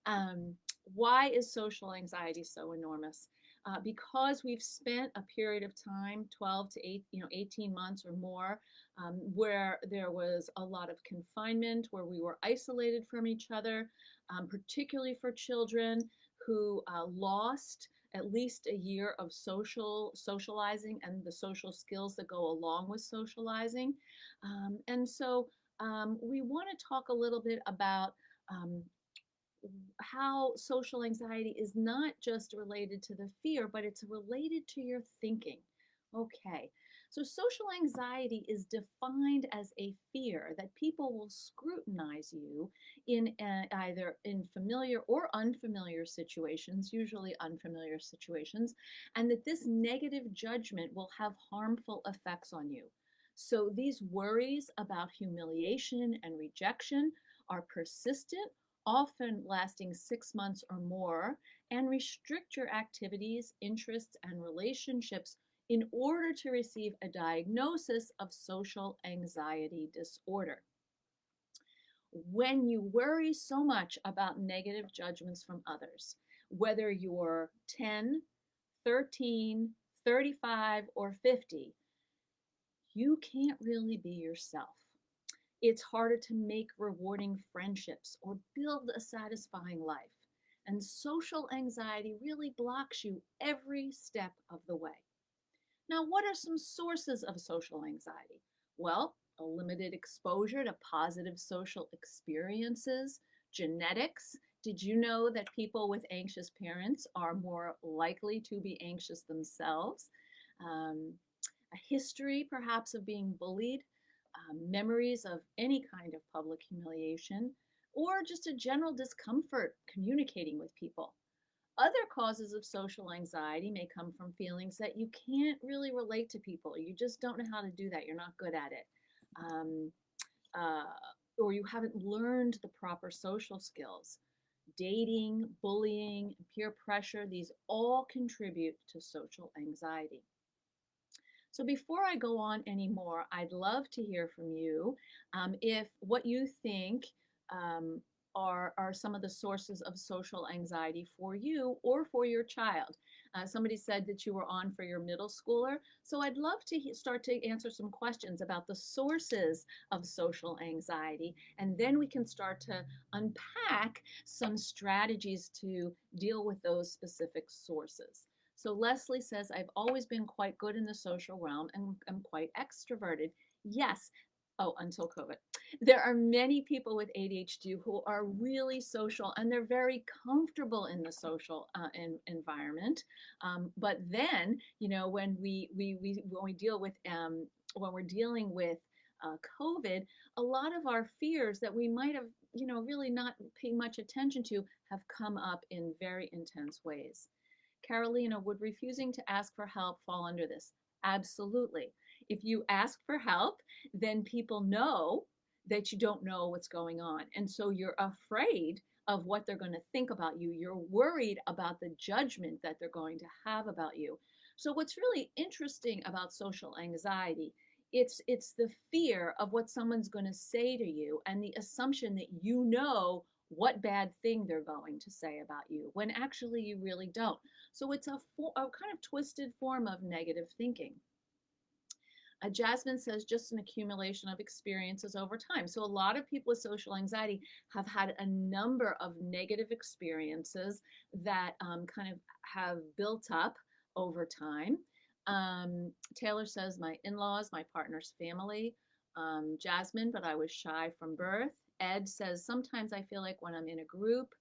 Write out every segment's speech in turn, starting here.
Um, why is social anxiety so enormous? Because we've spent a period of time, 12 to 8, 18 months or more, where there was a lot of confinement, where we were isolated from each other, particularly for children who lost at least a year of socializing and the social skills that go along with socializing. And so we want to talk a little bit about um, how social anxiety is not just related to the fear, but it's related to your thinking. Okay, so social anxiety is defined as a fear that people will scrutinize you in either in familiar or unfamiliar situations, usually unfamiliar situations, and that this negative judgment will have harmful effects on you. So these worries about humiliation and rejection are persistent, often lasting 6 months or more, and restrict your activities, interests, and relationships in order to receive a diagnosis of social anxiety disorder. When you worry so much about negative judgments from others, whether you're 10, 13, 35, or 50, you can't really be yourself. It's harder to make rewarding friendships or build a satisfying life. And social anxiety really blocks you every step of the way. Now, what are some sources of social anxiety? Well, a limited exposure to positive social experiences, genetics. Did you know that people with anxious parents are more likely to be anxious themselves? Um, a history, perhaps, of being bullied, memories of any kind of public humiliation, or just a general discomfort communicating with people. Other causes of social anxiety may come from feelings that you can't really relate to people. You just don't know how to do that. You're not good at it. Um, uh, or you haven't learned the proper social skills. Dating, bullying, peer pressure, these all contribute to social anxiety. So before I go on anymore, I'd love to hear from you if what you think um, are some of the sources of social anxiety for you or for your child. Somebody said that you were on for your middle schooler. So I'd love to start to answer some questions about the sources of social anxiety. And then we can start to unpack some strategies to deal with those specific sources. So Leslie says, I've always been quite good in the social realm and I'm quite extroverted. Yes. Oh, until COVID. There are many people with ADHD who are really social and they're very comfortable in the social environment. But then, when we deal with when we're dealing with COVID, a lot of our fears that we might have, really not paying much attention to have come up in very intense ways. Carolina, would refusing to ask for help fall under this? Absolutely. If you ask for help, then people know that you don't know what's going on. And so you're afraid of what they're going to think about you. You're worried about the judgment that they're going to have about you. So what's really interesting about social anxiety, it's the fear of what someone's going to say to you and the assumption that you know what bad thing they're going to say about you when actually you really don't. So it's a kind of twisted form of negative thinking. Jasmine says just an accumulation of experiences over time. So a lot of people with social anxiety have had a number of negative experiences that kind of have built up over time. Taylor says my in-laws, my partner's family. Jasmine, but I was shy from birth. Ed says sometimes I feel like when I'm in a group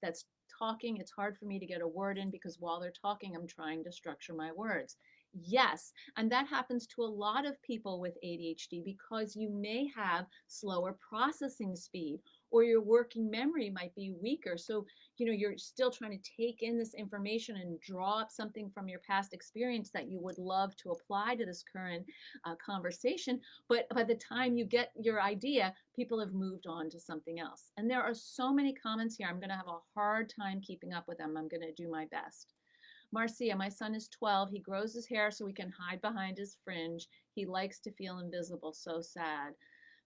that's talking, it's hard for me to get a word in because while they're talking, I'm trying to structure my words. Yes, and that happens to a lot of people with ADHD because you may have slower processing speed or your working memory might be weaker. So, you're still trying to take in this information and draw up something from your past experience that you would love to apply to this current conversation. But by the time you get your idea, people have moved on to something else. And there are so many comments here. I'm going to have a hard time keeping up with them. I'm going to do my best. Marcia, my son is 12. He grows his hair so he can hide behind his fringe. He likes to feel invisible. So sad.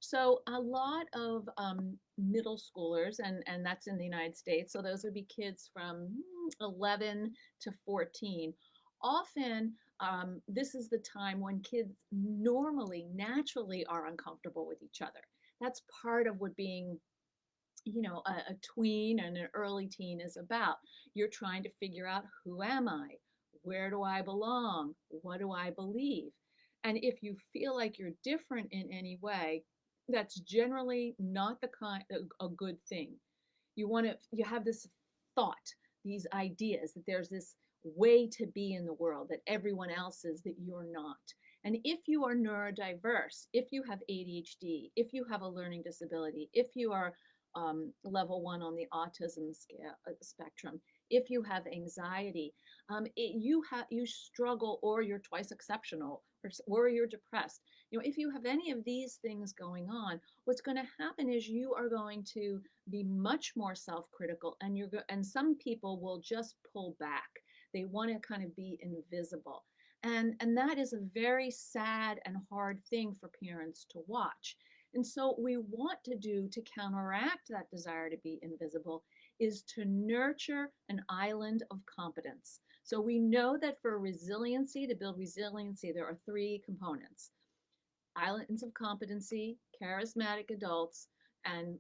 So a lot of middle schoolers, and that's in the United States, so those would be kids from 11 to 14. Often, this is the time when kids normally, naturally are uncomfortable with each other. That's part of what being a tween and an early teen is about. You're trying to figure out, who am I? Where do I belong? What do I believe? And if you feel like you're different in any way, that's generally not the kind a good thing. You have this thought, these ideas that there's this way to be in the world that everyone else is that you're not. And if you are neurodiverse, if you have ADHD, if you have a learning disability, if you are level 1 on the autism spectrum, if you have anxiety, you struggle, or you're twice exceptional, or you're depressed. If you have any of these things going on, what's going to happen is you are going to be much more self-critical, and some people will just pull back. They want to kind of be invisible. And that is a very sad and hard thing for parents to watch. And so we want to do to counteract that desire to be invisible is to nurture an island of competence. So we know that for resiliency, to build resiliency, there are three components: islands of competency, charismatic adults, and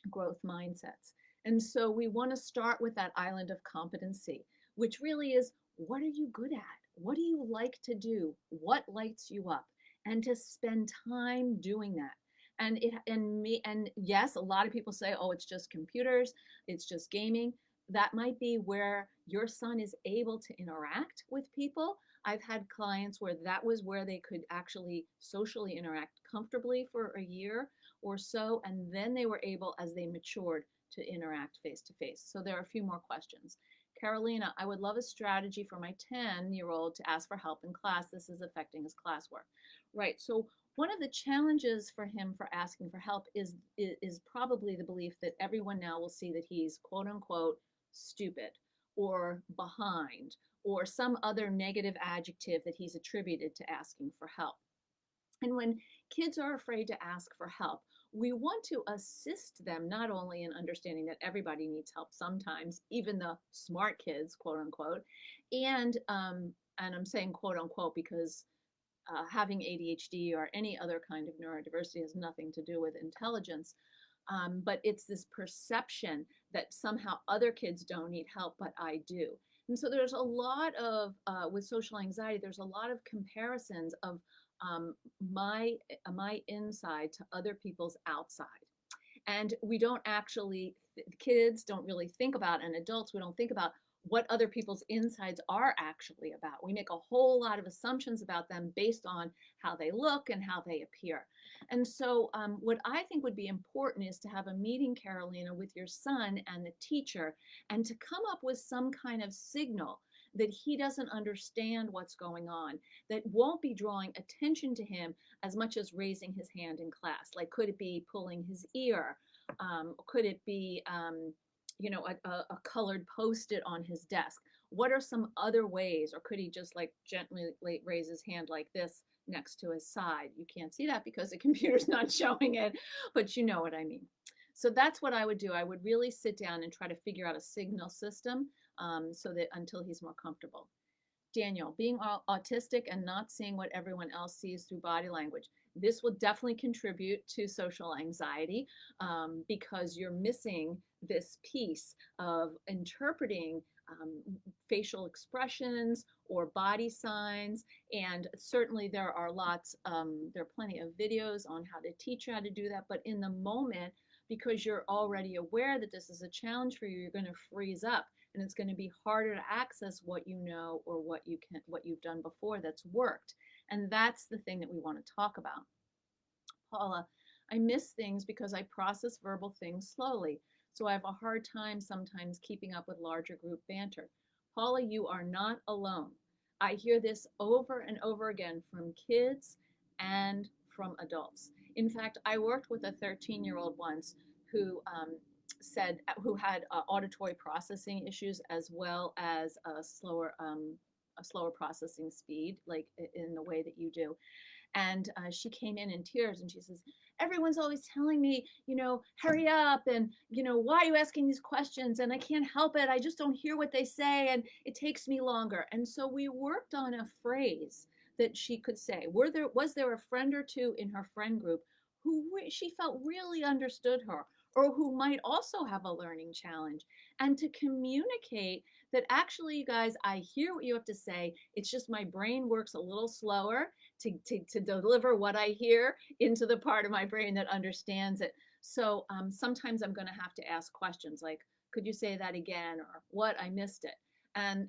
growth mindsets. And so we want to start with that island of competency, which really is, what are you good at? What do you like to do? What lights you up? And to spend time doing that. And yes, a lot of people say, oh, it's just computers, it's just gaming. That might be where your son is able to interact with people. I've had clients where that was where they could actually socially interact comfortably for a year or so, and then they were able, as they matured, to interact face to face. So there are a few more questions. Carolina, I would love a strategy for my 10-year-old to ask for help in class. This is affecting his classwork. Right. So one of the challenges for him for asking for help is probably the belief that everyone now will see that he's quote unquote stupid or behind or some other negative adjective that he's attributed to asking for help. And when kids are afraid to ask for help, we want to assist them not only in understanding that everybody needs help sometimes, even the smart kids, quote unquote, and I'm saying quote unquote because having ADHD or any other kind of neurodiversity has nothing to do with intelligence. But it's this perception that somehow other kids don't need help, but I do. And so there's a lot of, with social anxiety, there's a lot of comparisons of um, my inside to other people's outside. And we don't actually, kids don't really think about, and adults, we don't think about what other people's insides are actually about. We make a whole lot of assumptions about them based on how they look and how they appear. And so what I think would be important is to have a meeting, Carolina, with your son and the teacher, and to come up with some kind of signal that he doesn't understand what's going on, that won't be drawing attention to him as much as raising his hand in class. Like, could it be pulling his ear? Could it be, a colored post-it on his desk? What are some other ways? Or could he just like gently raise his hand like this next to his side? You can't see that because the computer's not showing it, but you know what I mean. So that's what I would do. I would really sit down and try to figure out a signal system so that until he's more comfortable. Daniel, being autistic and not seeing what everyone else sees through body language. This will definitely contribute to social anxiety because you're missing this piece of interpreting facial expressions or body signs. And certainly there are there are plenty of videos on how to teach you how to do that. But in the moment, because you're already aware that this is a challenge for you, you're going to freeze up, and it's going to be harder to access what you know or what you've done before that's worked. And that's the thing that we want to talk about. Paula, I miss things because I process verbal things slowly, so I have a hard time sometimes keeping up with larger group banter. Paula, you are not alone. I hear this over and over again from kids and from adults. In fact, I worked with a 13-year-old once who who had auditory processing issues as well as a slower processing speed, like in the way that you do. And she came in tears, and she says, everyone's always telling me, hurry up, and, why are you asking these questions? And I can't help it. I just don't hear what they say, and it takes me longer. And so we worked on a phrase that she could say. Was there a friend or two in her friend group who she felt really understood her, or who might also have a learning challenge? And to communicate that, actually, you guys, I hear what you have to say. It's just my brain works a little slower to deliver what I hear into the part of my brain that understands it. So sometimes I'm going to have to ask questions like, could you say that again? Or what? I missed it. And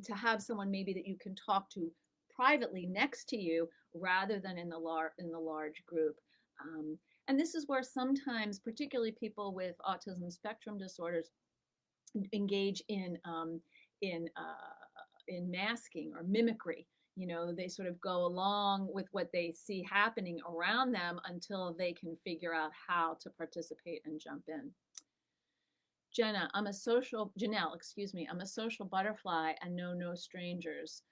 to have someone maybe that you can talk to privately next to you rather than in the large group. And this is where sometimes, particularly people with autism spectrum disorders, engage in masking or mimicry. They sort of go along with what they see happening around them until they can figure out how to participate and jump in. Janelle, excuse me, I'm a social butterfly and know no strangers.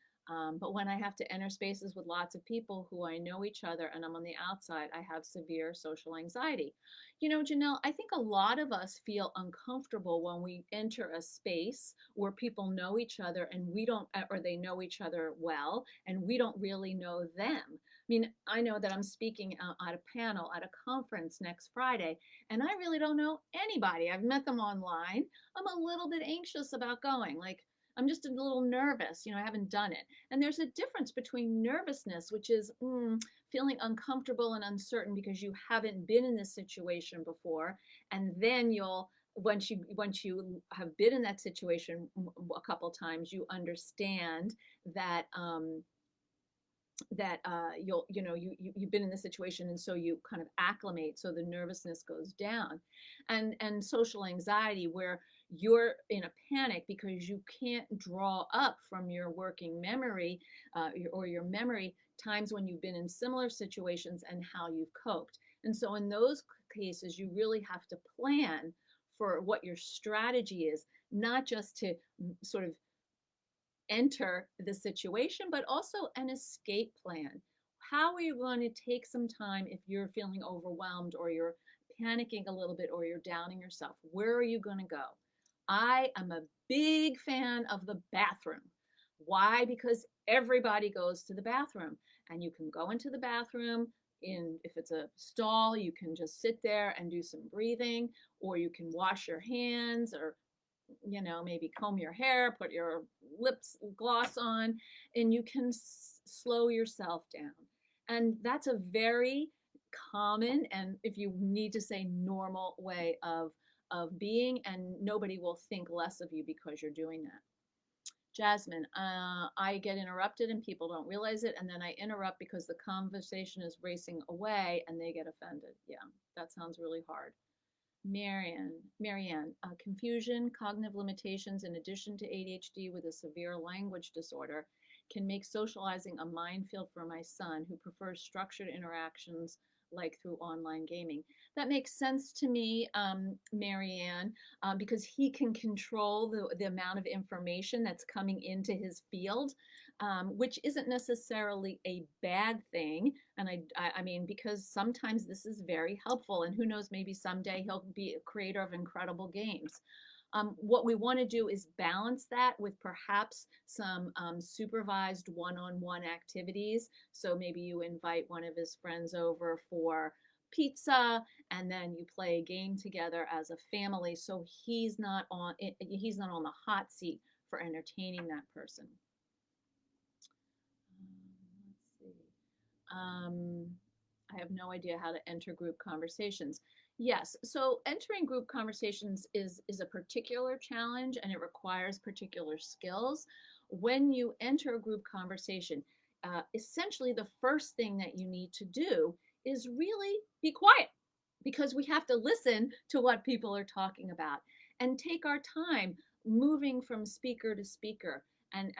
But when I have to enter spaces with lots of people who I know each other and I'm on the outside, I have severe social anxiety. Janelle, I think a lot of us feel uncomfortable when we enter a space where people know each other and we don't, or they know each other well, and we don't really know them. I mean, I know that I'm speaking at a panel at a conference next Friday, and I really don't know anybody. I've met them online. I'm a little bit anxious about going. Like, I'm just a little nervous. I haven't done it. And there's a difference between nervousness, which is feeling uncomfortable and uncertain because you haven't been in this situation before. And then once you have been in that situation a couple times, you understand that you've been in this situation, and so you kind of acclimate, so the nervousness goes down. And social anxiety, where you're in a panic because you can't draw up from your working memory or your memory times when you've been in similar situations and how you've coped. And so in those cases, you really have to plan for what your strategy is, not just to sort of enter the situation, but also an escape plan. How are you going to take some time if you're feeling overwhelmed, or you're panicking a little bit, or you're downing yourself? Where are you going to go? I am a big fan of the bathroom. Why? Because everybody goes to the bathroom, and you can go into the bathroom if it's a stall, you can just sit there and do some breathing, or you can wash your hands, or maybe comb your hair, put your lips gloss on, and you can slow yourself down. And that's a very common, and if you need to say, normal way of being, and nobody will think less of you because you're doing that. Jasmine, I get interrupted and people don't realize it, and then I interrupt because the conversation is racing away and they get offended. Yeah, that sounds really hard. Marianne, confusion, cognitive limitations, in addition to ADHD with a severe language disorder, can make socializing a minefield for my son, who prefers structured interactions like through online gaming. That makes sense to me, Marianne, because he can control the amount of information that's coming into his field, which isn't necessarily a bad thing. And I mean, because sometimes this is very helpful, and who knows, maybe someday he'll be a creator of incredible games. What we want to do is balance that with perhaps some supervised one-on-one activities. So maybe you invite one of his friends over for pizza, and then you play a game together as a family, so he's not on the hot seat for entertaining that person. Let's see. I have no idea how to enter group conversations. Yes, so entering group conversations is a particular challenge, and it requires particular skills. When you enter a group conversation, essentially the first thing that you need to do is really be quiet, because we have to listen to what people are talking about and take our time moving from speaker to speaker and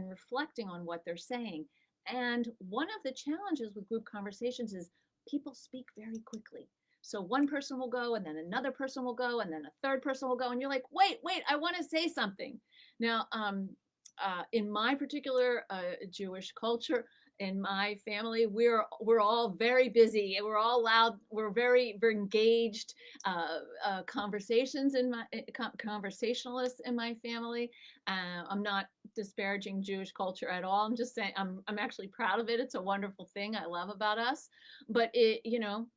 reflecting on what they're saying. And one of the challenges with group conversations is people speak very quickly. So one person will go, and then another person will go, and then a third person will go, and you're like, wait, I want to say something. Now, in my particular Jewish culture, In my family, we're all very busy. We're all loud. We're very engaged. Conversations in my conversationalists in my family. I'm not disparaging Jewish culture at all. I'm just saying I'm actually proud of it. It's a wonderful thing I love about us. But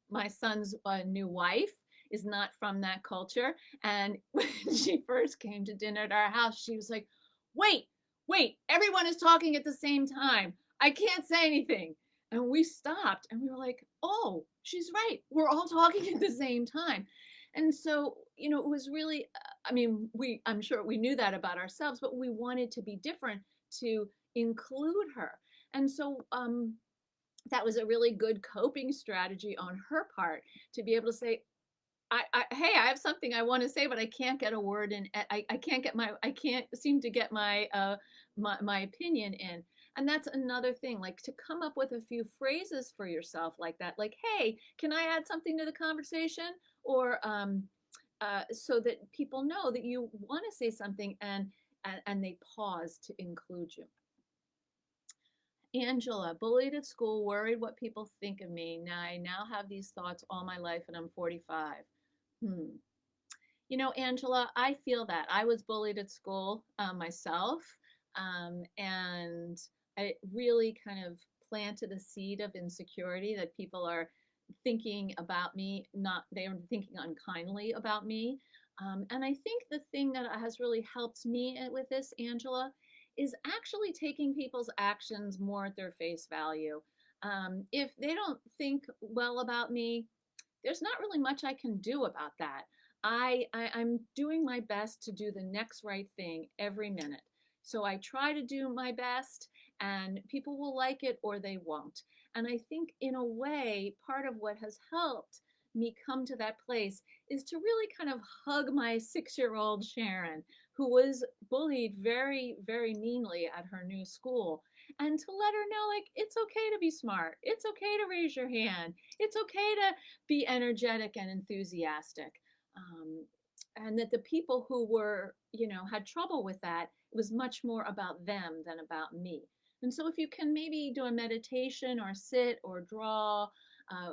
my son's new wife is not from that culture. And when she first came to dinner at our house, she was like, "Wait, wait, everyone is talking at the same time. I can't say anything." And we stopped and we were like, "Oh, she's right. We're all talking at the same time." And so, it was really, I mean, I'm sure we knew that about ourselves, but we wanted to be different to include her. And so, that was a really good coping strategy on her part to be able to say, hey, I have something I want to say, but I can't get a word in. I can't seem to get my opinion in. And that's another thing, like to come up with a few phrases for yourself like that, like, hey, can I add something to the conversation? Or so that people know that you want to say something and they pause to include you. Angela, bullied at school, worried what people think of me. Now I now have these thoughts all my life and I'm 45. Hmm. Angela, I feel that. I was bullied at school myself, and it really kind of planted a seed of insecurity that people are thinking about me, not they are thinking unkindly about me. And I think the thing that has really helped me with this, Angela, is actually taking people's actions more at their face value. If they don't think well about me, there's not really much I can do about that. I'm doing my best to do the next right thing every minute. So I try to do my best, and people will like it or they won't. And I think, in a way, part of what has helped me come to that place is to really kind of hug my 6-year-old Sharon, who was bullied very, very meanly at her new school, and to let her know, like, it's okay to be smart. It's okay to raise your hand. It's okay to be energetic and enthusiastic. Um, and that the people who were, had trouble with that, it was much more about them than about me. And so, if you can maybe do a meditation or sit or draw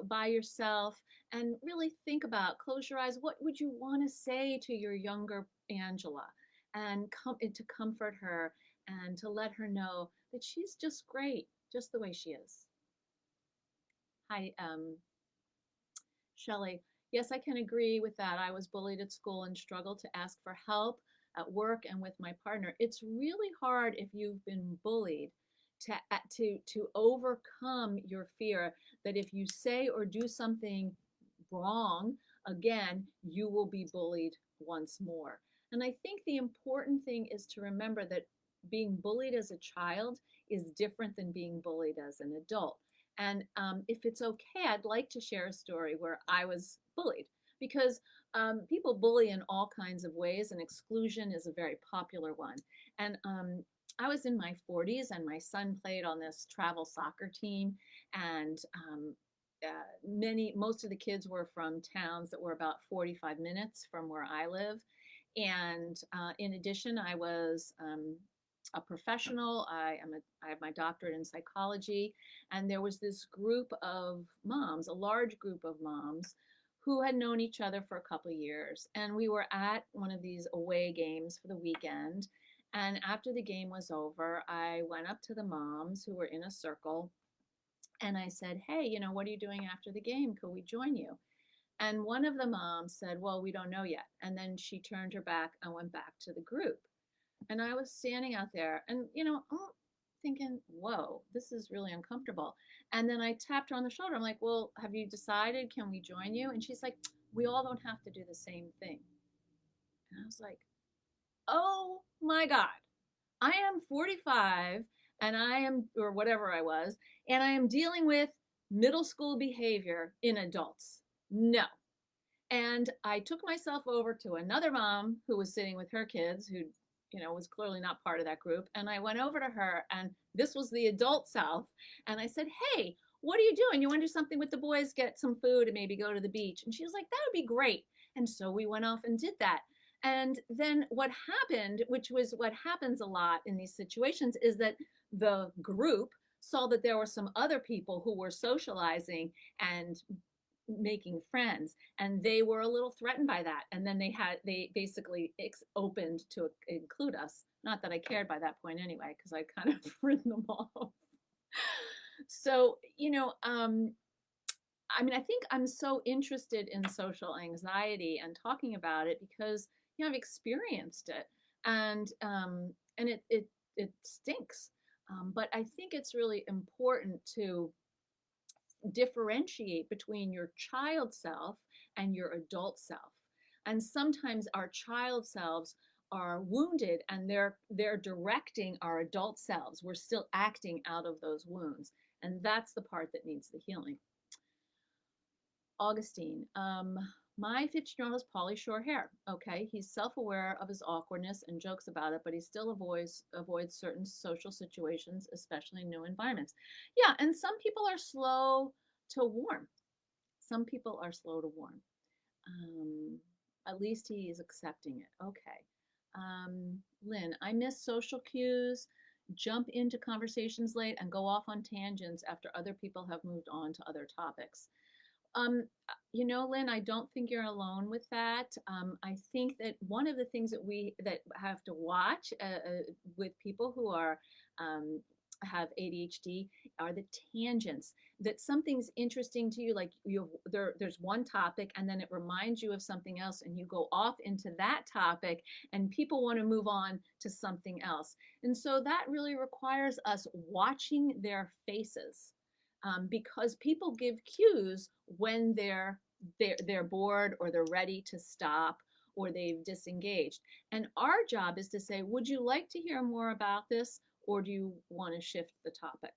by yourself and really think about, close your eyes, what would you want to say to your younger Angela? And to comfort her and to let her know that she's just great, just the way she is. Hi, Shelley. Yes, I can agree with that. I was bullied at school and struggled to ask for help at work and with my partner. It's really hard if you've been bullied to overcome your fear that if you say or do something wrong again, you will be bullied once more. And I think the important thing is to remember that being bullied as a child is different than being bullied as an adult. And if it's okay, I'd like to share a story where I was bullied, because people bully in all kinds of ways, and exclusion is a very popular one. And I was in my 40s, and my son played on this travel soccer team, and most of the kids were from towns that were about 45 minutes from where I live. And in addition, I was a professional. I have my doctorate in psychology, and there was this group of moms, a large group of moms, who had known each other for a couple of years. And we were at one of these away games for the weekend. And after the game was over, I went up to the moms who were in a circle, and I said, "Hey, what are you doing after the game? Could we join you?" And one of the moms said, "Well, we don't know yet." And then she turned her back and went back to the group. And I was standing out there and, thinking, whoa, this is really uncomfortable. And then I tapped her on the shoulder. I'm like, "Well, have you decided? Can we join you?" And she's like, "We all don't have to do the same thing." And I was like, oh my God. I am 45 and I am, or whatever I was, and I am dealing with middle school behavior in adults. No. And I took myself over to another mom who was sitting with her kids who, was clearly not part of that group. And I went over to her, and this was the adult self. And I said, "Hey, what are you doing? You want to do something with the boys, get some food and maybe go to the beach?" And she was like, "That would be great." And so we went off and did that. And then what happened, which was what happens a lot in these situations, is that the group saw that there were some other people who were socializing and making friends, and they were a little threatened by that, and then they basically opened to include us. Not that I cared by that point anyway, because I'd kind of written them off. So I mean, I think I'm so interested in social anxiety and talking about it because I've experienced it, and it stinks. But I think it's really important to differentiate between your child self and your adult self. And sometimes our child selves are wounded and they're directing our adult selves. We're still acting out of those wounds. And that's the part that needs the healing. Augustine, my 15-year-old has Pauly shore hair. Okay, he's self-aware of his awkwardness and jokes about it, but he still avoids certain social situations, especially in new environments. Yeah, and some people are slow to warm. Some people are slow to warm. At least he is accepting it. Okay. Lynn, I miss social cues, jump into conversations late, and go off on tangents after other people have moved on to other topics. Lynn, I don't think you're alone with that. I think that one of the things that have to watch with people who have ADHD are the tangents. That something's interesting to you, like there's one topic, and then it reminds you of something else, and you go off into that topic, and people want to move on to something else. And so that really requires us watching their faces. Because people give cues when they're bored or they're ready to stop or they've disengaged. And our job is to say, would you like to hear more about this, or do you want to shift the topic?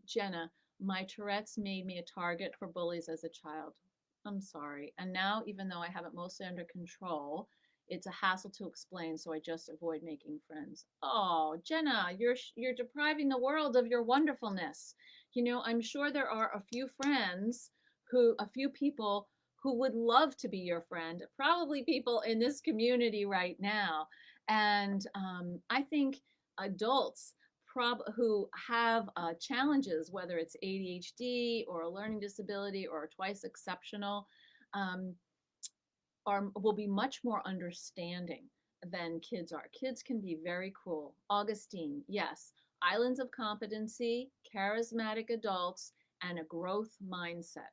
Jenna, my Tourette's made me a target for bullies as a child. I'm sorry. And now, even though I have it mostly under control, it's a hassle to explain, so I just avoid making friends. Oh, Jenna, you're depriving the world of your wonderfulness. I'm sure there are a few people who would love to be your friend, probably people in this community right now. And I think adults who have challenges, whether it's ADHD or a learning disability or twice exceptional, will be much more understanding than kids are. Kids can be very cruel. Augustine, yes, islands of competency, charismatic adults, and a growth mindset.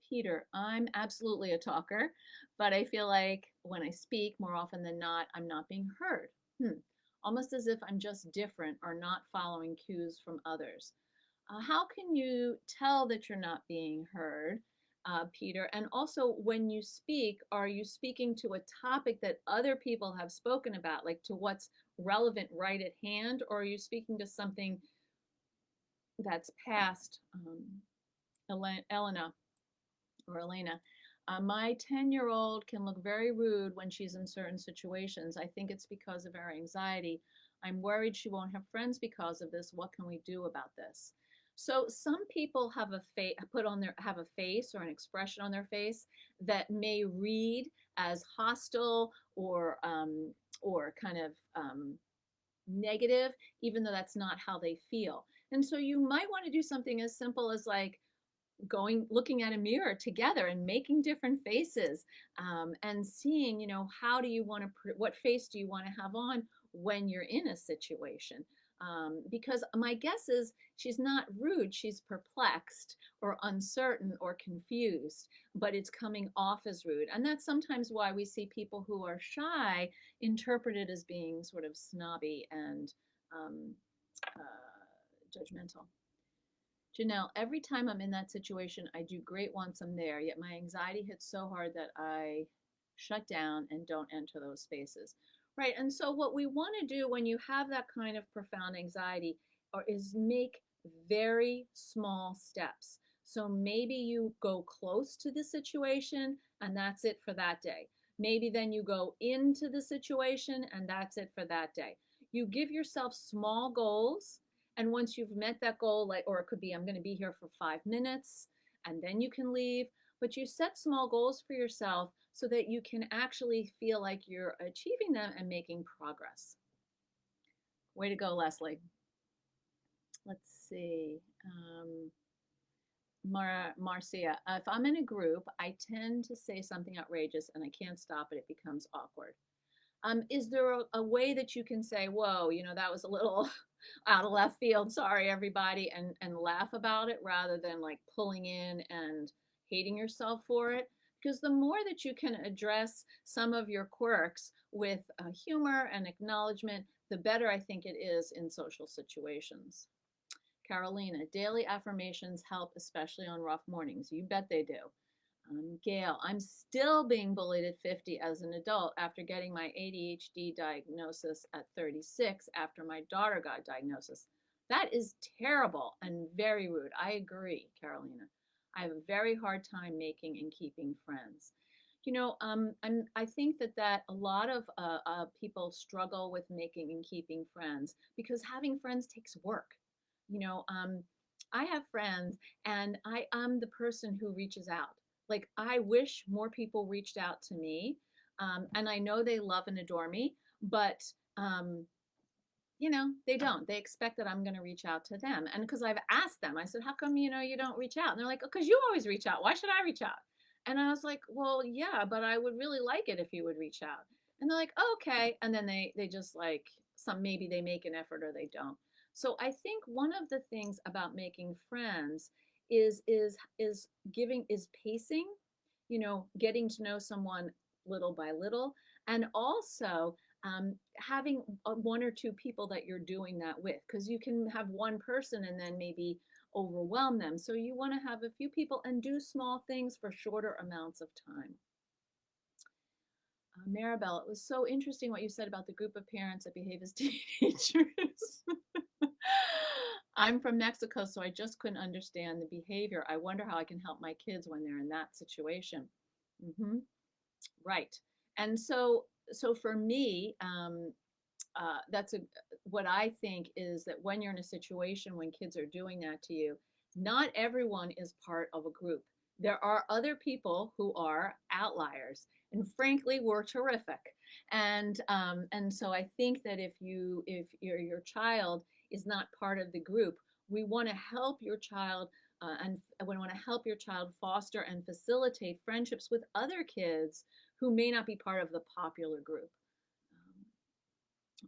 Peter, I'm absolutely a talker, but I feel like when I speak, more often than not, I'm not being heard. Almost as if I'm just different or not following cues from others. How can you tell that you're not being heard, Peter? And also, when you speak, are you speaking to a topic that other people have spoken about, like to what's relevant right at hand, or are you speaking to something that's past? Elena or Elena. My 10-year-old can look very rude when she's in certain situations. I think it's because of her anxiety. I'm worried she won't have friends because of this. What can we do about this? So some people have have a face or an expression on their face that may read as hostile or kind of negative, even though that's not how they feel. And so you might want to do something as simple as like looking at a mirror together and making different faces, and seeing, how do you want to, what face do you want to have on when you're in a situation? Because my guess is she's not rude, she's perplexed or uncertain or confused, but it's coming off as rude. And that's sometimes why we see people who are shy interpreted as being sort of snobby and judgmental. Janelle, every time I'm in that situation, I do great once I'm there, yet my anxiety hits so hard that I shut down and don't enter those spaces. Right. And so, what we want to do when you have that kind of profound anxiety is make very small steps. So, maybe you go close to the situation and that's it for that day. Maybe then you go into the situation and that's it for that day. You give yourself small goals, and once you've met that goal, or it could be, I'm going to be here for 5 minutes, and then you can leave. But you set small goals for yourself so that you can actually feel like you're achieving them and making progress. Way to go, Leslie. Let's see. Marcia, if I'm in a group, I tend to say something outrageous and I can't stop it. It becomes awkward. Is there a way that you can say, whoa, that was a little out of left field, sorry, everybody, and laugh about it rather than like pulling in and hating yourself for it? Because the more that you can address some of your quirks with humor and acknowledgement, the better I think it is in social situations. Carolina, daily affirmations help, especially on rough mornings. You bet they do. Gail, I'm still being bullied at 50 as an adult after getting my ADHD diagnosis at 36 after my daughter got diagnosis. That is terrible and very rude. I agree, Carolina. I have a very hard time making and keeping friends. I think that a lot of people struggle with making and keeping friends because having friends takes work. You know, um, I have friends and I am the person who reaches out. Like, I wish more people reached out to me. And I know they love and adore me, but, um, they don't. They expect that I'm going to reach out to them. And because I've asked them, I said, how come, you don't reach out? And they're like, because you always reach out. Why should I reach out? And I was like, well, yeah, but I would really like it if you would reach out. And they're like, oh, okay. And then they just like maybe they make an effort or they don't. So I think one of the things about making friends is pacing, getting to know someone little by little, and also having one or two people that you're doing that with, because you can have one person and then maybe overwhelm them. So you want to have a few people and do small things for shorter amounts of time. Maribel, it was so interesting what you said about the group of parents that behave as teenagers. I'm from Mexico, so I just couldn't understand the behavior. I wonder how I can help my kids when they're in that situation. Hmm. Right. And so for me, that's what I think is that when you're in a situation when kids are doing that to you, not everyone is part of a group. There are other people who are outliers, and frankly, we're terrific. And so I think that if your child is not part of the group, we want to help your child. And we want to help your child foster and facilitate friendships with other kids who may not be part of the popular group.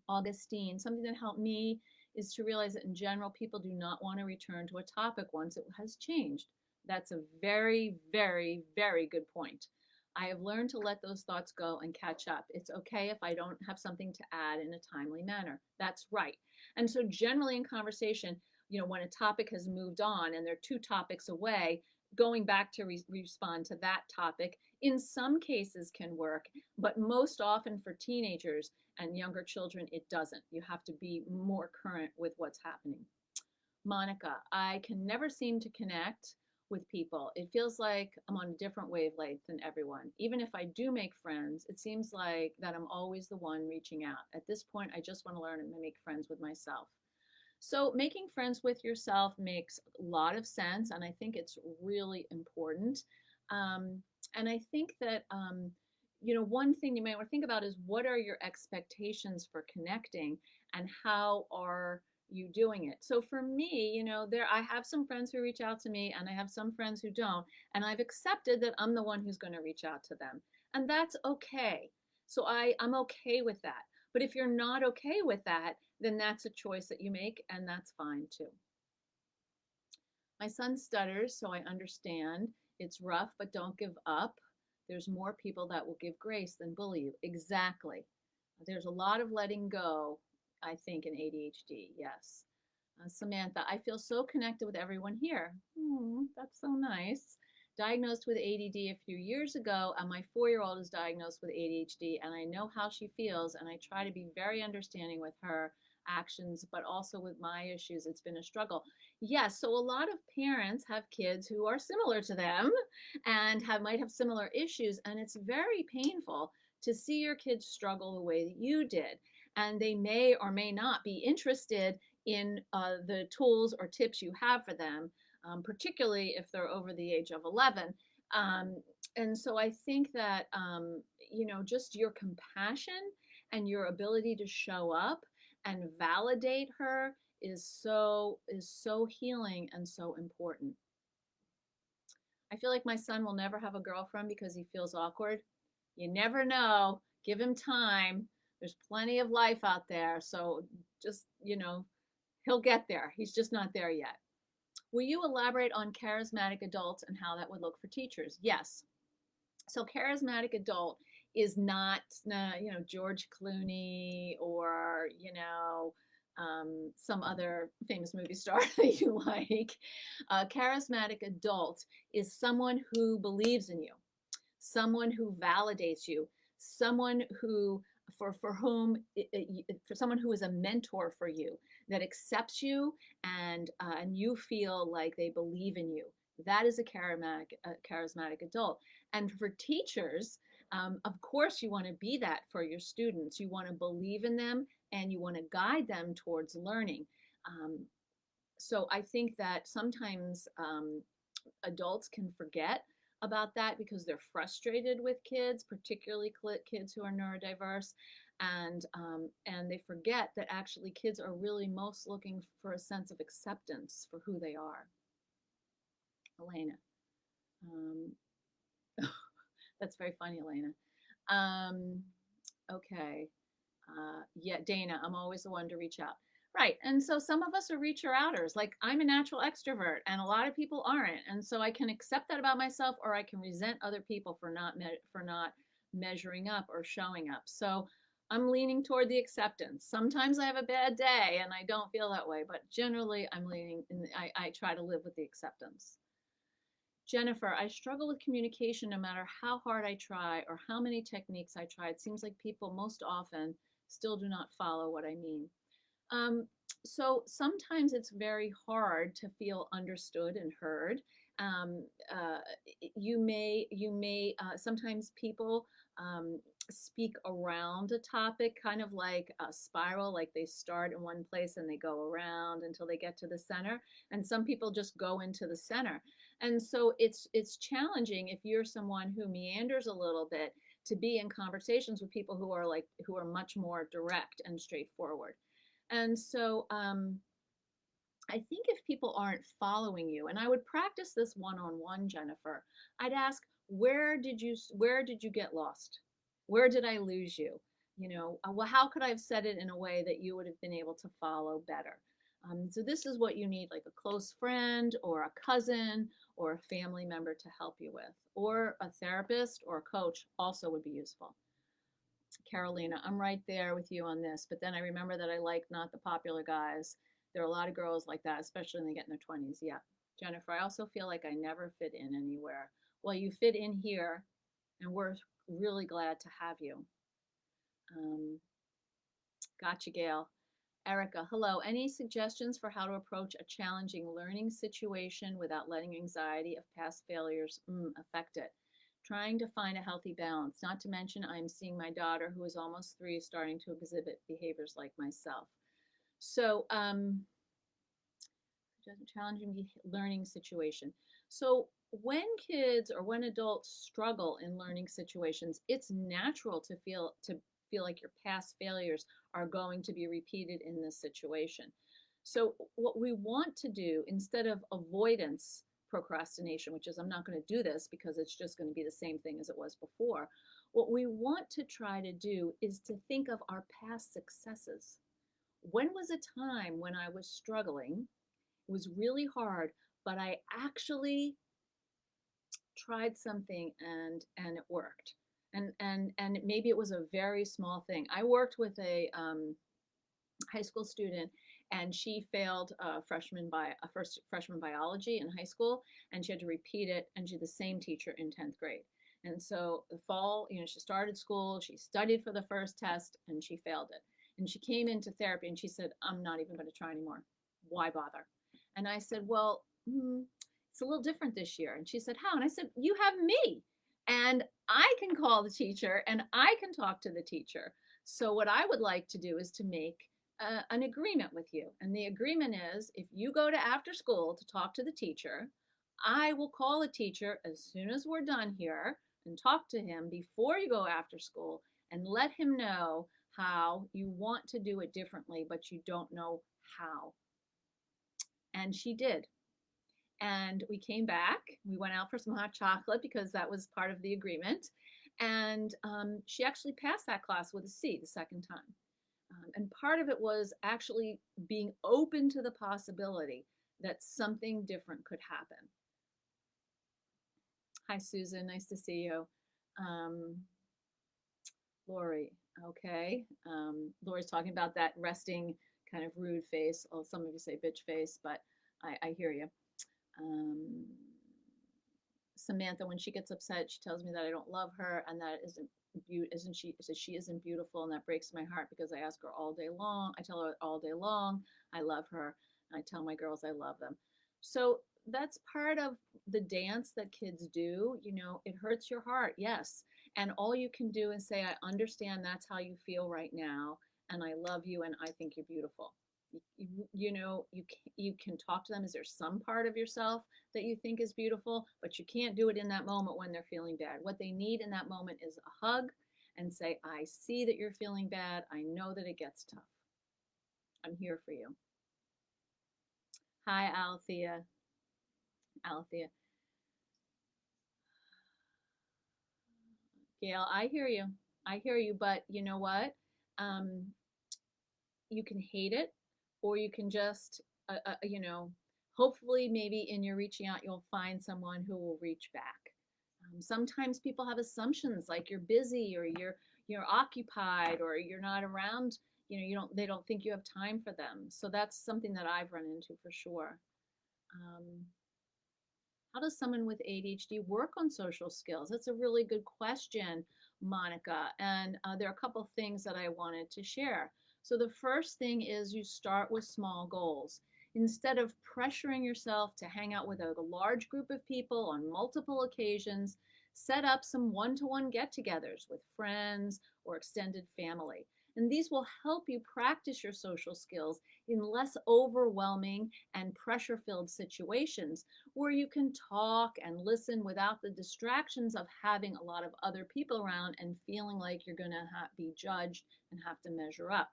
Augustine, something that helped me is to realize that in general, people do not want to return to a topic once it has changed. That's a very, very, very good point. I have learned to let those thoughts go and catch up. It's okay if I don't have something to add in a timely manner. That's right. And so, generally in conversation, when a topic has moved on and they're two topics away, going back to respond to that topic in some cases can work, but most often for teenagers and younger children, it doesn't. You have to be more current with what's happening. Monica, I can never seem to connect with people. It feels like I'm on a different wavelength than everyone. Even if I do make friends, it seems like that I'm always the one reaching out. At this point, I just want to learn and make friends with myself. So making friends with yourself makes a lot of sense, and I think it's really important. And I think that one thing you may want to think about is what are your expectations for connecting, and how are you doing it? So for me, I have some friends who reach out to me, and I have some friends who don't, and I've accepted that I'm the one who's going to reach out to them, and that's okay. So I'm okay with that. But if you're not okay with that, then that's a choice that you make, and that's fine too. My son stutters, so I understand. It's rough, but don't give up. There's more people that will give grace than bully you. Exactly. There's a lot of letting go, I think, in ADHD. Yes. Samantha, I feel so connected with everyone here. That's so nice. Diagnosed with ADD a few years ago, and my 4-year-old is diagnosed with ADHD, and I know how she feels, and I try to be very understanding with her actions, but also with my issues. It's been a struggle. Yes, so a lot of parents have kids who are similar to them and might have similar issues, and it's very painful to see your kids struggle the way that you did. And they may or may not be interested in the tools or tips you have for them, particularly if they're over the age of 11. and so I think that, just your compassion and your ability to show up and validate her is so healing and so important. I feel like my son will never have a girlfriend because he feels awkward. You never know. Give him time. There's plenty of life out there. So just, he'll get there. He's just not there yet. Will you elaborate on charismatic adults and how that would look for teachers? Yes. So charismatic adult is not, George Clooney or, some other famous movie star that you like. Charismatic adult is someone who believes in you, someone who validates you, someone who for whom for someone who is a mentor for you, that accepts you, and you feel like they believe in you. That is a charismatic adult. And for teachers, of course, you want to be that for your students. You want to believe in them and you want to guide them towards learning. Um, so I think that sometimes adults can forget about that because they're frustrated with kids, particularly kids who are neurodiverse, and they forget that actually kids are really most looking for a sense of acceptance for who they are. Elena, um, that's very funny, Elena. Um, okay, yeah, Dana, I'm always the one to reach out. Right. And so some of us are reacher outers. Like I'm a natural extrovert and a lot of people aren't. And so I can accept that about myself or I can resent other people for not measuring up or showing up. So I'm leaning toward the acceptance. Sometimes I have a bad day and I don't feel that way, but generally I'm leaning I try to live with the acceptance. Jennifer, I struggle with communication no matter how hard I try or how many techniques I try. It seems like people most often still do not follow what I mean. Um, so sometimes it's very hard to feel understood and heard. Um, uh, sometimes people speak around a topic, kind of like a spiral, like they start in one place and they go around until they get to the center. And some people just go into the center. And so it's challenging if you're someone who meanders a little bit to be in conversations with people who are much more direct and straightforward. And so I think if people aren't following you, and I would practice this one-on-one, Jennifer, I'd ask, where did you get lost? Where did I lose you? Well, how could I have said it in a way that you would have been able to follow better? So this is what you need, like a close friend or a cousin or a family member to help you with, or a therapist or a coach also would be useful. Carolina, I'm right there with you on this, but then I remember that I like not the popular guys. There are a lot of girls like that, especially when they get in their 20s. Yeah. Jennifer, I also feel like I never fit in anywhere. Well, you fit in here, and we're really glad to have you. Um, Gotcha, Gail. Erica, hello. Any suggestions for how to approach a challenging learning situation without letting anxiety of past failures affect it? Trying to find a healthy balance. Not to mention, I'm seeing my daughter, who is almost 3, starting to exhibit behaviors like myself. So, challenging learning situation. So, when adults struggle in learning situations, it's natural to feel like your past failures are going to be repeated in this situation. So, what we want to do instead of avoidance procrastination, which is I'm not going to do this because it's just going to be the same thing as it was before, what we want to try to do is to think of our past successes. When was a time when I was struggling? It was really hard, but I actually tried something and it worked. And maybe it was a very small thing. I worked with a high school student, and she failed first freshman biology in high school, and she had to repeat it, and she had the same teacher in 10th grade. And so the fall, she started school, she studied for the first test, and she failed it. And she came into therapy and she said, I'm not even going to try anymore. Why bother? And I said, well, it's a little different this year. And she said, how? And I said, you have me. And I can call the teacher and I can talk to the teacher. So what I would like to do is to make an agreement with you. And the agreement is if you go to after school to talk to the teacher, I will call the teacher as soon as we're done here and talk to him before you go after school and let him know how you want to do it differently, but you don't know how. And she did. And we came back. We went out for some hot chocolate because that was part of the agreement. And she actually passed that class with a C the second time. And part of it was actually being open to the possibility that something different could happen. Hi, Susan. Nice to see you. Um, Lori. Okay. Lori's talking about that resting kind of rude face. Oh, some of you say bitch face, but I hear you. Um, Samantha, when she gets upset, she tells me that I don't love her and that isn't she says she isn't beautiful, and that breaks my heart because I ask her all day long. I tell her all day long I love her. I tell my girls I love them. So that's part of the dance that kids do. You know, it hurts your heart, yes. And all you can do is say, I understand that's how you feel right now, and I love you, and I think you're beautiful. You know, you can talk to them. Is there some part of yourself that you think is beautiful, but you can't do it in that moment when they're feeling bad? What they need in that moment is a hug and say, I see that you're feeling bad. I know that it gets tough. I'm here for you. Hi, Althea. Althea. Gail, I hear you. I hear you, but you know what? Um, you can hate it, or you can just, you know, hopefully maybe in your reaching out, you'll find someone who will reach back. Sometimes people have assumptions like you're busy or you're occupied or you're not around. You know, they don't think you have time for them. So that's something that I've run into for sure. Um, how does someone with ADHD work on social skills? That's a really good question, Monica. And there are a couple things that I wanted to share. So the first thing is you start with small goals. Instead of pressuring yourself to hang out with a large group of people on multiple occasions, set up some one-to-one get-togethers with friends or extended family. And these will help you practice your social skills in less overwhelming and pressure-filled situations where you can talk and listen without the distractions of having a lot of other people around and feeling like you're going to be judged and have to measure up.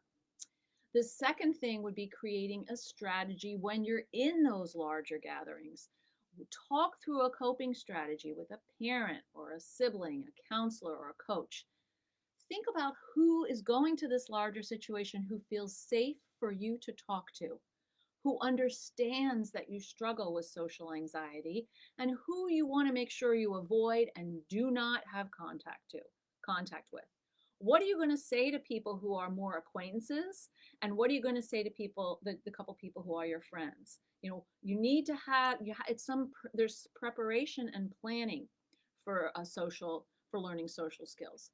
The second thing would be creating a strategy when you're in those larger gatherings. Talk through a coping strategy with a parent or a sibling, a counselor, or a coach. Think about who is going to this larger situation who feels safe for you to talk to, who understands that you struggle with social anxiety, and who you want to make sure you avoid and do not have contact with. What are you going to say to people who are more acquaintances, and what are you going to say to people, the couple people who are your friends? You know, you need to have there's preparation and planning for learning social skills.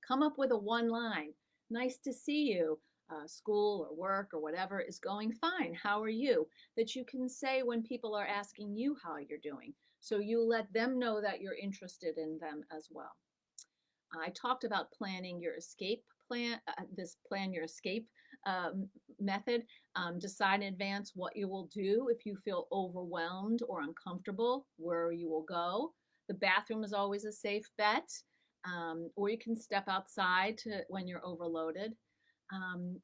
Come up with a one line. Nice to see you. School or work or whatever is going fine. How are you? That you can say when people are asking you how you're doing. So you let them know that you're interested in them as well. I talked about planning your escape plan, plan your escape method. Decide in advance what you will do if you feel overwhelmed or uncomfortable, where you will go. The bathroom is always a safe bet. Or you can step outside when you're overloaded.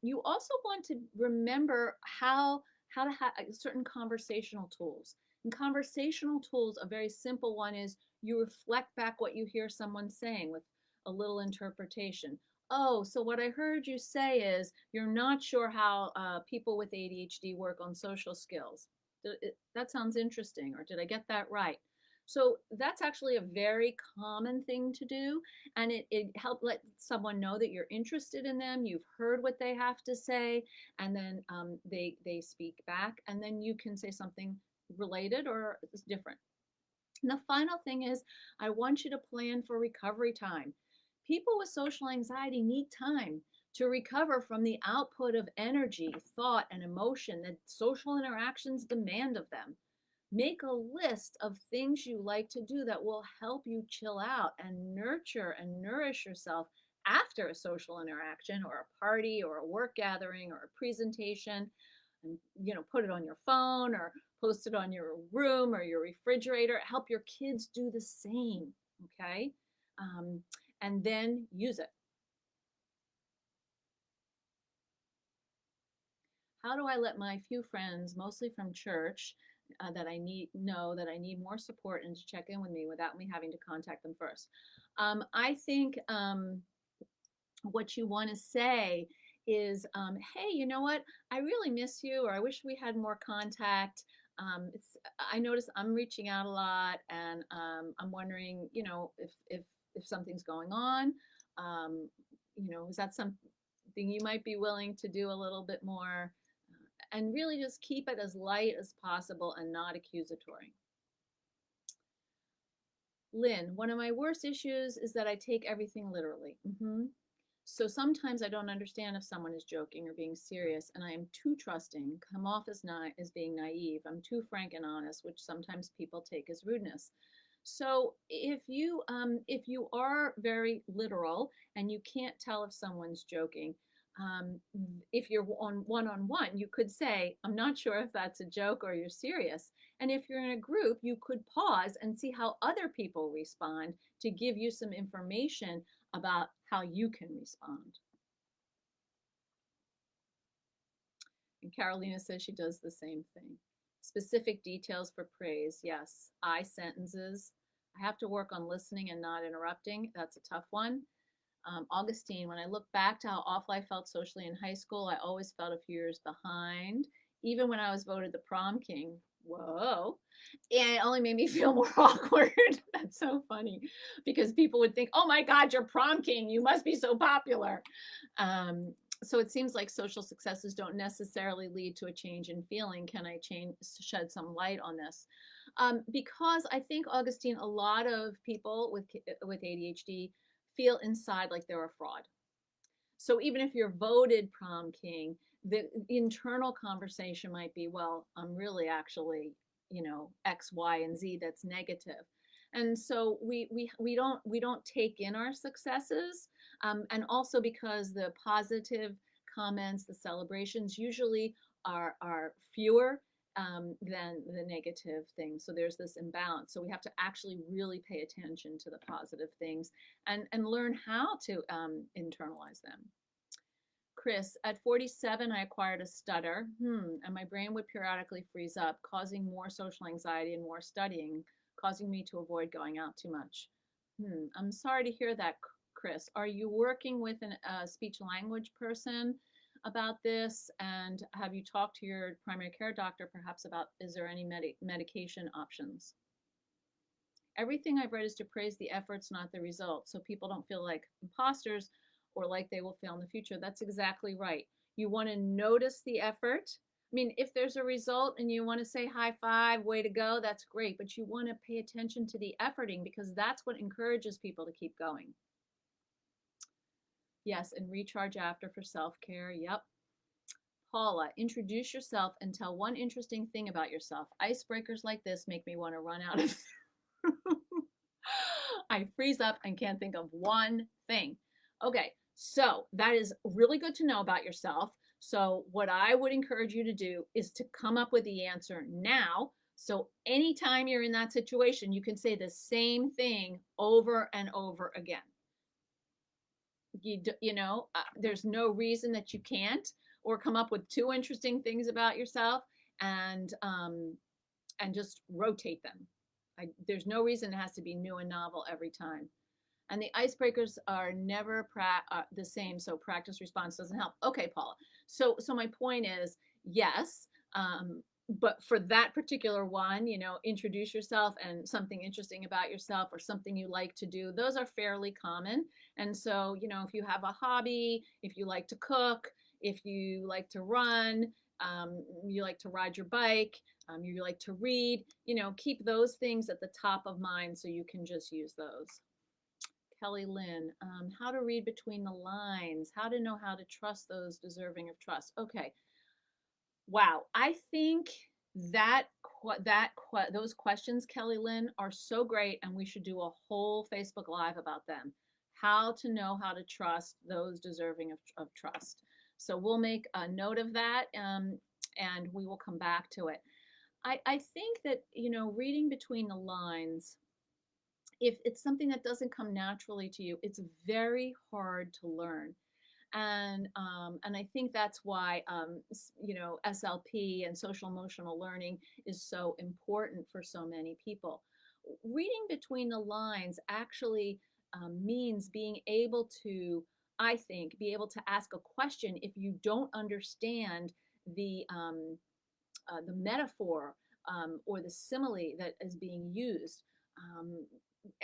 You also want to remember how to have certain conversational tools. And conversational tools, a very simple one is you reflect back what you hear someone saying with a little interpretation. Oh, so what I heard you say is you're not sure how people with ADHD work on social skills. That sounds interesting, or did I get that right? So that's actually a very common thing to do, and it helps let someone know that you're interested in them, you've heard what they have to say, and then they speak back, and then you can say something related or different. And the final thing is, I want you to plan for recovery time. People with social anxiety need time to recover from the output of energy, thought, and emotion that social interactions demand of them. Make a list of things you like to do that will help you chill out and nurture and nourish yourself after a social interaction or a party or a work gathering or a presentation. And put it on your phone or post it on your room or your refrigerator. Help your kids do the same. okay? And then use it. How do I let my few friends, mostly from church, that I need know that I need more support and to check in with me without me having to contact them first? I think what you want to say is, hey, you know what? I really miss you, or I wish we had more contact. I notice I'm reaching out a lot, and I'm wondering, if something's going on. Is that something you might be willing to do a little bit more? And really just keep it as light as possible and not accusatory. Lynn, one of my worst issues is that I take everything literally. So sometimes I don't understand if someone is joking or being serious, and I am too trusting, come off as being naive. I'm too frank and honest, which sometimes people take as rudeness. So if you are very literal and you can't tell if someone's joking, um, if you're on one-on-one, you could say, "I'm not sure if that's a joke or you're serious." And if you're in a group, you could pause and see how other people respond to give you some information about how you can respond. And Carolina says she does the same thing. Specific details for praise. Yes. I sentences. I have to work on listening and not interrupting. That's a tough one. Augustine, when I look back to how awful I felt socially in high school, I always felt a few years behind, even when I was voted the prom king. Whoa. And it only made me feel more awkward. That's so funny because people would think, oh my God, you're prom king. You must be so popular. So it seems like social successes don't necessarily lead to a change in feeling. Can I shed some light on this? Because I think, Augustine, a lot of people with ADHD feel inside like they're a fraud. So even if you're voted prom king, the internal conversation might be, well, I'm really actually, X, Y, and Z that's negative. And so we don't take in our successes, and also because the positive comments, the celebrations usually are fewer than the negative things. So there's this imbalance. So we have to actually really pay attention to the positive things and learn how to internalize them. Chris, at 47, I acquired a stutter, and my brain would periodically freeze up, causing more social anxiety and more studying, causing me to avoid going out too much. I'm sorry to hear that, Chris. Are you working with a speech language person about this? And have you talked to your primary care doctor perhaps about, is there any medication options? Everything I've read is to praise the efforts, not the results, so people don't feel like imposters or like they will fail in the future. That's exactly right. You want to notice the effort. I mean, if there's a result and you want to say high five, way to go, that's great. But you want to pay attention to the efforting because that's what encourages people to keep going. Yes, and recharge after for self care. Yep. Paula, introduce yourself and tell one interesting thing about yourself. Icebreakers like this make me want to run out of. I freeze up and can't think of one thing. Okay, so that is really good to know about yourself. So, what I would encourage you to do is to come up with the answer now. So, anytime you're in that situation, you can say the same thing over and over again. There's no reason that you can't, or come up with two interesting things about yourself and just rotate them. There's no reason it has to be new and novel every time. And the icebreakers are never the same, so practice response doesn't help. Okay, Paula. So my point is, yes, but for that particular one, introduce yourself and something interesting about yourself or something you like to do. Those are fairly common. And so, if you have a hobby, if you like to cook, if you like to run, you like to ride your bike, you like to read, keep those things at the top of mind so you can just use those. Kelly Lynn, how to read between the lines, how to know how to trust those deserving of trust. Okay. Wow. I think those questions, Kelly Lynn, are so great, and we should do a whole Facebook Live about them. How to know how to trust those deserving of trust. So we'll make a note of that, and we will come back to it. I think that, reading between the lines If it's something that doesn't come naturally to you, it's very hard to learn. And I think that's why SLP and social emotional learning is so important for so many people. Reading between the lines actually means being able to, I think, be able to ask a question if you don't understand the metaphor or the simile that is being used, um,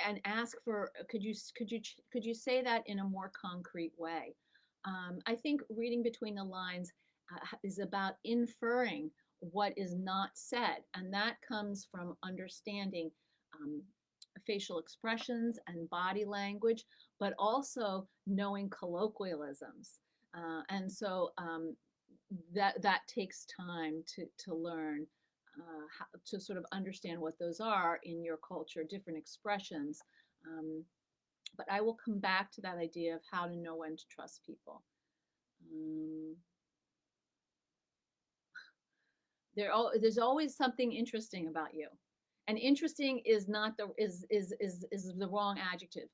and ask for could you say that in a more concrete way. I think reading between the lines is about inferring what is not said, and that comes from understanding um, facial expressions and body language, but also knowing colloquialisms. And so that takes time to learn, how to sort of understand what those are in your culture, different expressions. Um, but I will come back to that idea of how to know when to trust people. Um, there's always something interesting about you, and interesting is not the is the wrong adjective.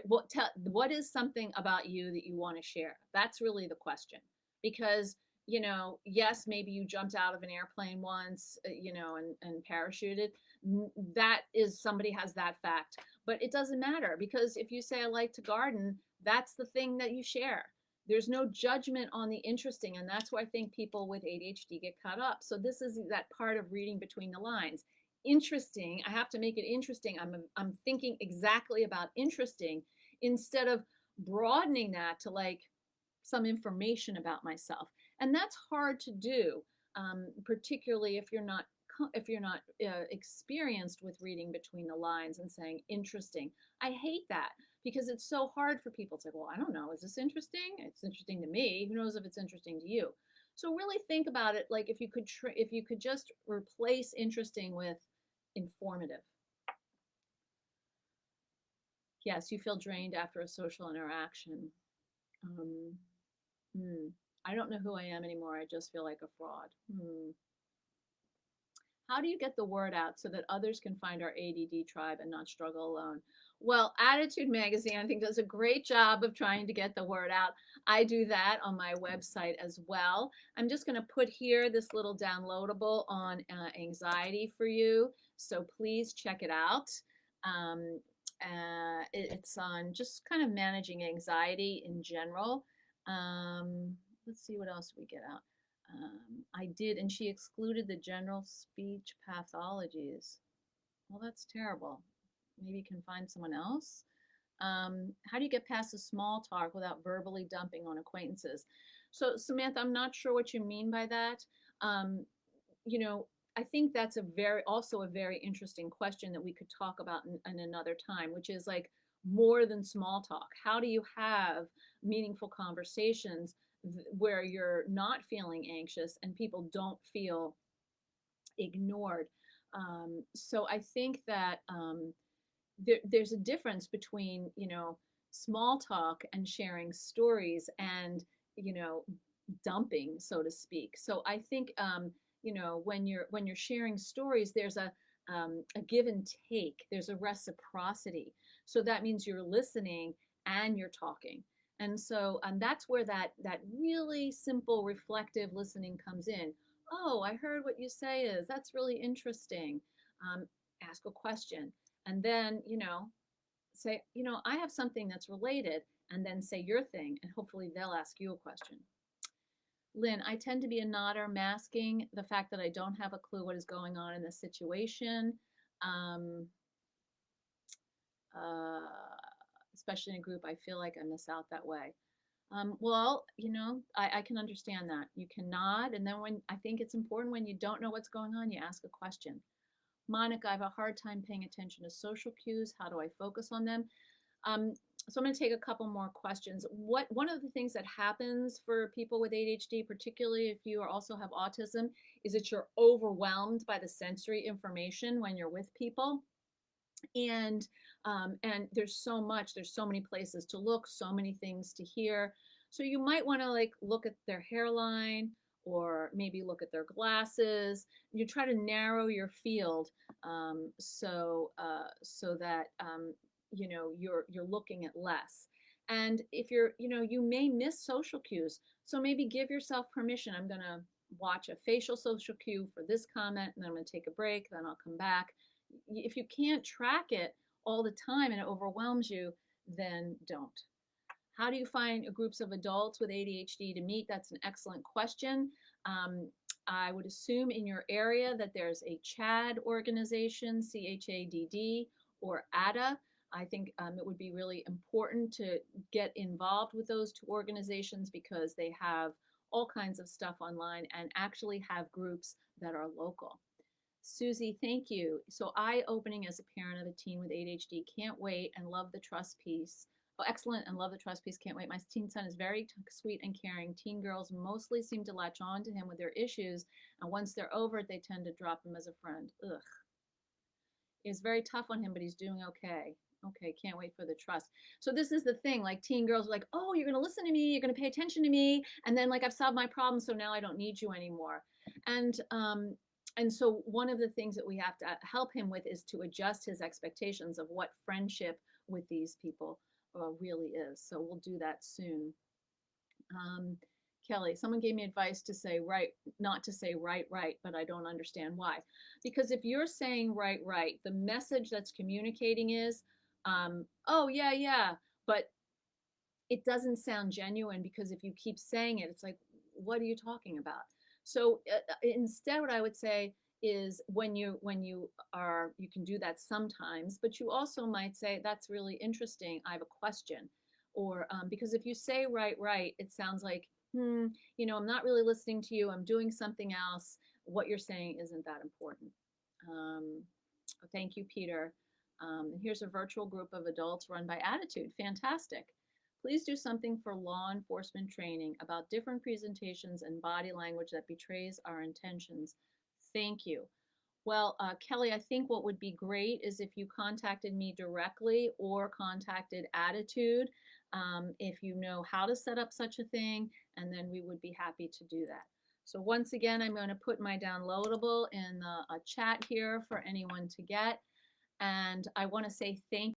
What is something about you that you want to share? That's really the question. Because yes, maybe you jumped out of an airplane once, and parachuted. That is, somebody has that fact, but it doesn't matter, because if you say I like to garden, that's the thing that you share. There's no judgment on the interesting, and that's why I think people with ADHD get caught up. So this is that part of reading between the lines. Interesting, I have to make it interesting. I'm thinking exactly about interesting, instead of broadening that to like some information about myself. And that's hard to do, particularly if you're not experienced with reading between the lines and saying interesting. I hate that, because it's so hard for people to say, well, I don't know, is this interesting? It's interesting to me. Who knows if it's interesting to you? So really think about it, like if you could just replace interesting with informative. Yes, you feel drained after a social interaction. Um, hmm. I don't know who I am anymore. I just feel like a fraud. How do you get the word out so that others can find our ADD tribe and not struggle alone? Well, Attitude Magazine, I think, does a great job of trying to get the word out. I do that on my website as well. I'm just going to put here this little downloadable on anxiety for you. So please check it out. It's on just kind of managing anxiety in general. Let's see what else we get out. I did, and she excluded the general speech pathologies. Well, that's terrible. Maybe you can find someone else. How do you get past the small talk without verbally dumping on acquaintances? So, Samantha, I'm not sure what you mean by that. Um, you know, I think that's also a very interesting question that we could talk about in another time, which is like more than small talk. How do you have meaningful conversations where you're not feeling anxious and people don't feel ignored? So I think that there's a difference between small talk and sharing stories and dumping, so to speak. So I think when you're sharing stories, there's a give and take. There's a reciprocity. So that means you're listening and you're talking. And so that's where that really simple reflective listening comes in. Oh, I heard what you say is that's really interesting. Um, Ask a question, and then say, I have something that's related, and then say your thing, and hopefully they'll ask you a question. Lynn, I tend to be a nodder, masking the fact that I don't have a clue what is going on in the situation, um, uh, especially in a group. I feel like I miss out that way. Well, I can understand that. You can nod, and then when I think it's important, when you don't know what's going on, you ask a question. Monica, I have a hard time paying attention to social cues. How do I focus on them? Um, so I'm going to take a couple more questions. One of the things that happens for people with ADHD, particularly if you also have autism, is that you're overwhelmed by the sensory information when you're with people. And there's so many places to look, so many things to hear. So you might want to like look at their hairline, or maybe look at their glasses. You try to narrow your field, so that you're looking at less. And if you may miss social cues. So maybe give yourself permission. I'm going to watch a facial social cue for this comment, and then I'm going to take a break, then I'll come back. If you can't track it all the time and it overwhelms you, then don't. How do you find groups of adults with ADHD to meet? That's an excellent question. Um, I would assume in your area that there's a CHADD organization, CHADD, or ADA. I think it would be really important to get involved with those two organizations because they have all kinds of stuff online and actually have groups that are local. Susie, thank you. So eye-opening as a parent of a teen with ADHD. Can't wait and love the trust piece. Oh, excellent and love the trust piece. Can't wait. My teen son is very sweet and caring. Teen girls mostly seem to latch on to him with their issues, and once they're over it, they tend to drop him as a friend. Ugh. It's very tough on him, but he's doing okay. Okay, can't wait for the trust. So this is the thing, like teen girls are like, oh, you're gonna listen to me, you're gonna pay attention to me, and then like I've solved my problem, so now I don't need you anymore. And so one of the things that we have to help him with is to adjust his expectations of what friendship with these people really is. So we'll do that soon. Kelly, someone gave me advice to say right, not to say right, right, but I don't understand why. Because if you're saying right, right, the message that's communicating is, oh, yeah, yeah, but it doesn't sound genuine because if you keep saying it, it's like, what are you talking about? So instead, what I would say is you can do that sometimes, but you also might say, that's really interesting. I have a question. Or because if you say right, right, it sounds like, I'm not really listening to you. I'm doing something else. What you're saying isn't that important. Um, thank you, Peter. Here's a virtual group of adults run by Attitude. Fantastic. Please do something for law enforcement training about different presentations and body language that betrays our intentions. Thank you. Well, Kelly, I think what would be great is if you contacted me directly or contacted Attitude, if you know how to set up such a thing, and then we would be happy to do that. So once again, I'm going to put my downloadable in the chat here for anyone to get. And I want to say thank